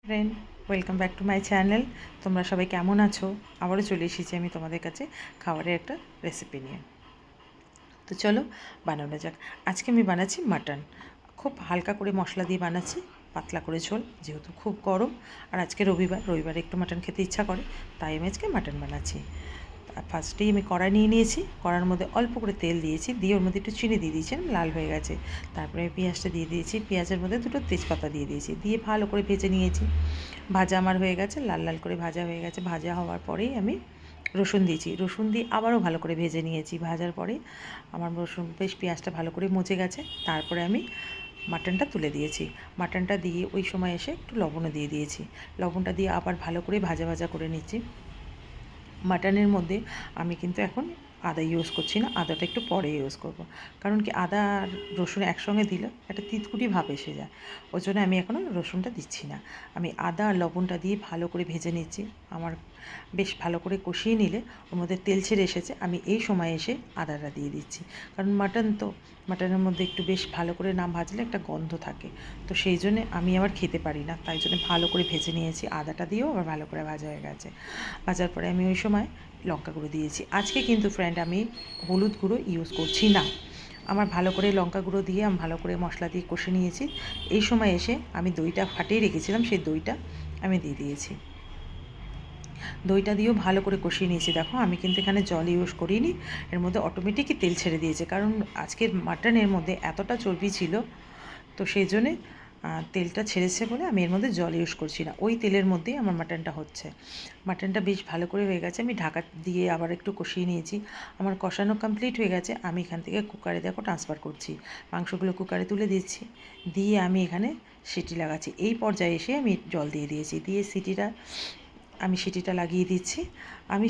Friend, welcome back to my channel. তোমরা সবাই কেমন আছো? আবারও চলে এসেছি আমি তোমাদের কাছে খাবারের একটা রেসিপি নিয়ে। তো চলো বানানো যাক। আজকে আমি বানাচ্ছি মাটন। খুব হালকা করে মশলা দিয়ে বানাচ্ছি, পাতলা করে ঝোল, যেহেতু খুব গরম আর আজকে রবিবারে একটু মাটন খেতে ইচ্ছা করে, তাই আমি আজকে মাটন বানাচ্ছি। ফার্স্টেই আমি কড়াই নিয়ে নিয়েছি, কড়ার মধ্যে অল্প করে তেল দিয়েছি, দিয়ে ওর মধ্যে একটু চিনি দিয়ে দিয়েছি, লাল হয়ে গেছে। তারপরে পেঁয়াজটা দিয়ে দিয়েছি, পেঁয়াজের মধ্যে দুটো তেজপাতা দিয়ে দিয়েছি, দিয়ে ভালো করে ভেজে নিয়েছি। ভাজা আমার হয়ে গেছে, লাল লাল করে ভাজা হয়ে গেছে। ভাজা হওয়ার পরেই আমি রসুন দিয়েছি, রসুন দিয়ে আবারও ভালো করে ভেজে নিয়েছি। ভাজার পরে আমার রসুন বেশ পেঁয়াজটা ভালো করে মজে গেছে। তারপরে আমি মাটনটা তুলে দিয়েছি। মাটনটা দিয়ে ওই সময় এসে একটু লবণও দিয়ে দিয়েছি। লবণটা দিয়ে আবার ভালো করে ভাজা ভাজা করে নিচ্ছি। মাটনের মধ্যে আমি কিন্তু এখন আদা ইউজ করছি না, আদাটা একটু পরে ইউজ করব। কারণ কি, আদা আর রসুন একসঙ্গে দিলে একটা তিতকুটি ভাব এসে যায়, ওই জন্য আমি এখনও রসুনটা দিচ্ছি না। আমি আদা আর লবণটা দিয়ে ভালো করে ভেজে নিচ্ছি। আমার বেশ ভালো করে কষিয়ে নিলে ওর মধ্যে তেল ছেড়ে এসেছে, আমি এই সময় এসে আদাটা দিয়ে দিচ্ছি। কারণ মাটন তো, মাটনের মধ্যে একটু বেশ ভালো করে না ভাজলে একটা গন্ধ থাকে, তো সেই জন্যে আমি আবার খেতে পারি না, তাই জন্য ভালো করে ভেজে নিয়েছি। আদাটা দিয়েও আবার ভালো করে ভাজা হয়ে গেছে। ভাজার পরে আমি ওই সময় লঙ্কা গুঁড়ো দিয়েছি। আজকে কিন্তু ফ্রেন্ড আমি হলুদ গুঁড়ো ইউজ করছি না। আমার ভালো করে লঙ্কা গুঁড়ো দিয়ে আমি ভালো করে মশলা দিয়ে কষে নিয়েছি। এই সময় এসে আমি দইটা ফাটিয়ে রেখেছিলাম, সেই দইটা আমি দিয়ে দিয়েছি। দইটা দিয়েও ভালো করে কষিয়ে নিয়েছি। দেখো আমি কিন্তু এখানে জল ইউজ করিনি, এর মধ্যে অটোমেটিকই তেল ছেড়ে দিয়েছে, কারণ আজকের মাটনের মধ্যে এতটা চর্বি ছিল, তো সেই জন্যে তেলটা ছেড়েছে বলে আমি এর মধ্যে জল ইউজ করছি না। ওই তেলের মধ্যেই আমার মাটনটা হচ্ছে। মাটনটা বেশ ভালো করে হয়ে গেছে, আমি ঢাকা দিয়ে আবার একটু কষিয়ে নিয়েছি। আমার কষানো কমপ্লিট হয়ে গেছে। আমি এখান থেকে কুকারে দেখো ট্রান্সফার করছি, মাংসগুলো কুকারে তুলে দিচ্ছি, দিয়ে আমি এখানে সিটি লাগাচ্ছি। এই পর্যায়ে এসে আমি জল দিয়ে দিয়েছি, দিয়ে সিটিটা লাগিয়ে দিচ্ছি। আমি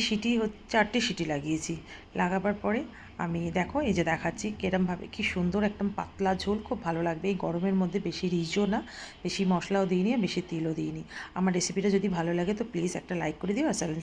4টে সিটি লাগিয়েছি। লাগাবার পরে আমি দেখো এই যে দেখাচ্ছি কিরমভাবে, কি সুন্দর একদম পাতলা ঝোল, খুব ভালো লাগবে এই গরমের মধ্যে। বেশি রিচও না, বেশি মশলাও দিইনি, বেশি তেলও দিইনি। আমার রেসিপিটা যদি ভালো লাগে তো প্লিজ একটা লাইক করে দিও আর